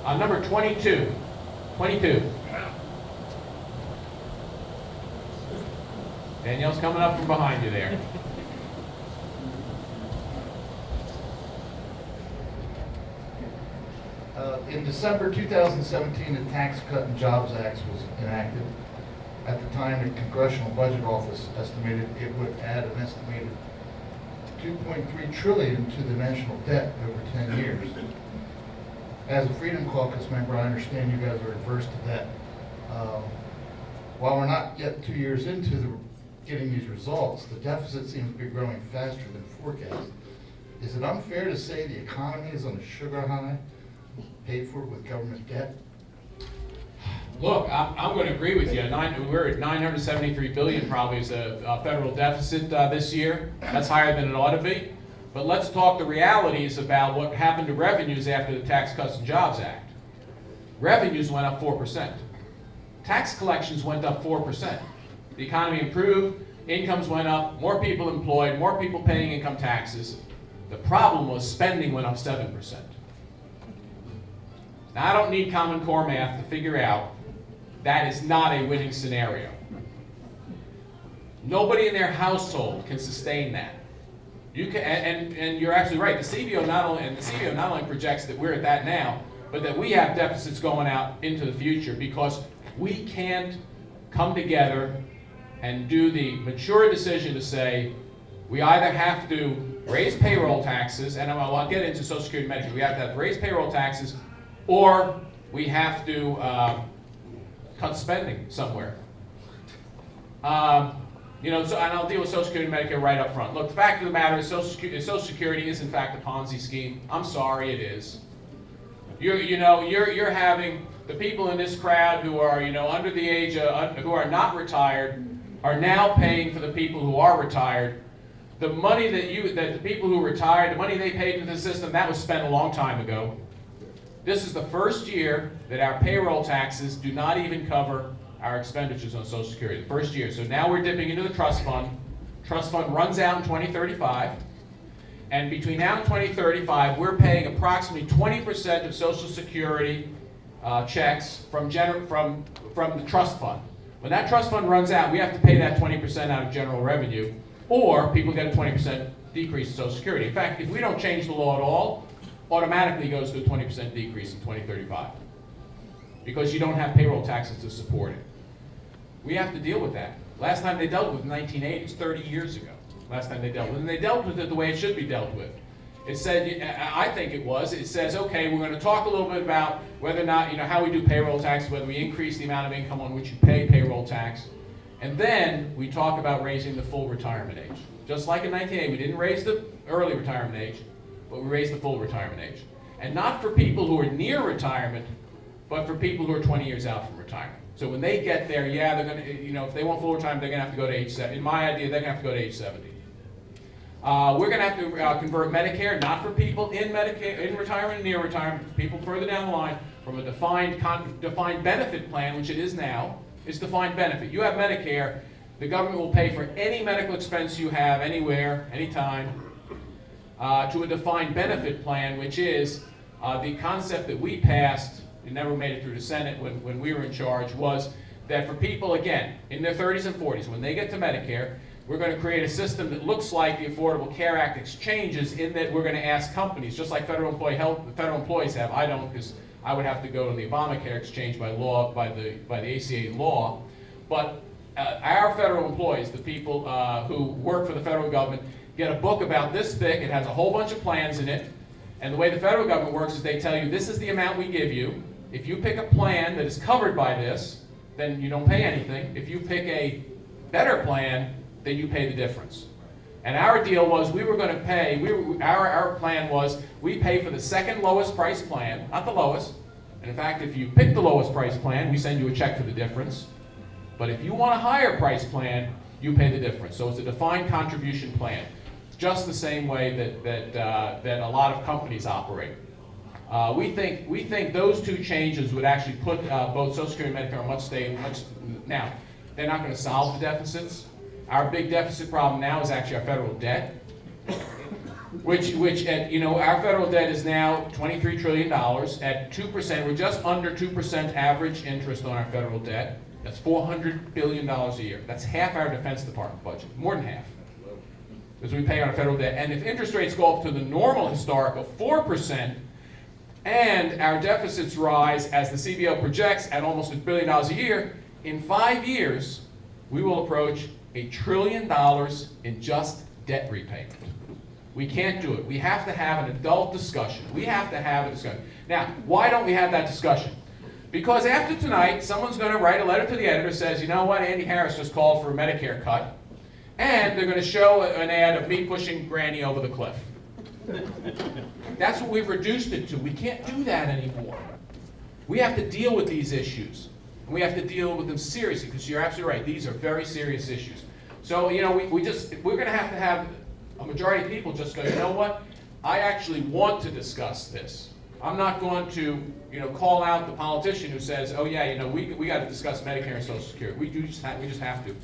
Number 22. 22. Danielle's coming up from behind you there. In December 2017, the Tax Cut and Jobs Act was enacted. At the time, the Congressional Budget Office estimated it would add an estimated $2.3 trillion to the national debt over 10 years. As a Freedom Caucus member, I understand you guys are adverse to that. While we're not yet 2 years into getting these results, the deficit seems to be growing faster than forecast. Is it unfair to say the economy is on a sugar high, paid for with government debt? Look, I'm going to agree with you. We're at $973 billion probably is a federal deficit this year. That's higher than it ought to be. But let's talk the realities about what happened to revenues after the Tax Cuts and Jobs Act. Revenues went up 4%. Tax collections went up 4%. The economy improved, incomes went up, more people employed, more people paying income taxes. The problem was spending went up 7%. Now, I don't need Common Core math to figure out that is not a winning scenario. Nobody in their household can sustain that. You can, and you're absolutely right. The CBO not only projects that we're at that now, but that we have deficits going out into the future because we can't come together and do the mature decision to say we either have to raise payroll taxes, and I'll get into Social Security and Medicare. We have to raise payroll taxes, or we have to cut spending somewhere. So, and I'll deal with Social Security and Medicare right up front. Look, the fact of the matter is Social Security is in fact a Ponzi scheme. I'm sorry, it is. You're having the people in this crowd who are under the age of, who are not retired are now paying for the people who are retired. The money that the people who retired, the money they paid into the system, that was spent a long time ago. This is the first year that our payroll taxes do not even cover our expenditures on Social Security. The first year. So now we're dipping into the trust fund. Trust fund runs out in 2035. And between now and 2035, we're paying approximately 20% of Social Security checks from the trust fund. When that trust fund runs out, we have to pay that 20% out of general revenue, or people get a 20% decrease in Social Security. In fact, if we don't change the law at all, automatically goes to a 20% decrease in 2035 because you don't have payroll taxes to support it. We have to deal with that. Last time they dealt with it in the 1980s, 30 years ago. Last time they dealt with it, and they dealt with it the way it should be dealt with. It said, I think it says, okay, we're going to talk a little bit about whether or not, how we do payroll tax, whether we increase the amount of income on which you pay payroll tax, and then we talk about raising the full retirement age. Just like in 1980, we didn't raise the early retirement age, but we raised the full retirement age. And not for people who are near retirement, but for people who are 20 years out from retirement. So when they get there, yeah, they're going to, if they want full retirement, they're going to have to go to age 70. In my idea, they're going to have to go to age 70. We're going to have to convert Medicare, not for people in Medicare, in retirement and near retirement, for people further down the line, from a defined benefit plan, which it is now. It's defined benefit. You have Medicare, the government will pay for any medical expense you have anywhere, anytime, to a defined benefit plan, which is the concept that we passed. It never made it through the Senate when we were in charge, was that for people, again, in their 30s and 40s, when they get to Medicare, we're going to create a system that looks like the Affordable Care Act exchanges, in that we're going to ask companies, just like federal employees have. I don't, because I would have to go to the Obamacare exchange by law, by the ACA law. But our federal employees, the people who work for the federal government, get a book about this thick. It has a whole bunch of plans in it. And the way the federal government works is they tell you, this is the amount we give you. If you pick a plan that is covered by this, then you don't pay anything. If you pick a better plan, then you pay the difference. And our deal was we were going to pay, our plan was we pay for the second lowest price plan, not the lowest. And in fact, if you pick the lowest price plan, we send you a check for the difference. But if you want a higher price plan, you pay the difference. So it's a defined contribution plan, just the same way that a lot of companies operate. We think those two changes would actually put both Social Security and Medicare on much. Now, they're not going to solve the deficits. Our big deficit problem now is actually our federal debt. which at, you know, our federal debt is now $23 trillion at 2%. We're just under 2% average interest on our federal debt. That's $400 billion a year. That's half our Defense Department budget, more than half, as we pay on our federal debt. And if interest rates go up to the normal historical 4%, and our deficits rise, as the CBO projects, at almost $1 billion a year, in 5 years, we will approach $1 trillion in just debt repayment. We can't do it. We have to have an adult discussion. We have to have a discussion. Now, why don't we have that discussion? Because after tonight, someone's going to write a letter to the editor that says, you know what, Andy Harris just called for a Medicare cut, and they're going to show an ad of me pushing Granny over the cliff. That's what we've reduced it to. We can't do that anymore. We have to deal with these issues. And we have to deal with them seriously, because you're absolutely right. These are very serious issues. So, you know, we're going to have a majority of people just go, you know what? I actually want to discuss this. I'm not going to, you know, call out the politician who says, oh yeah, you know, we got to discuss Medicare and Social Security. We just have to.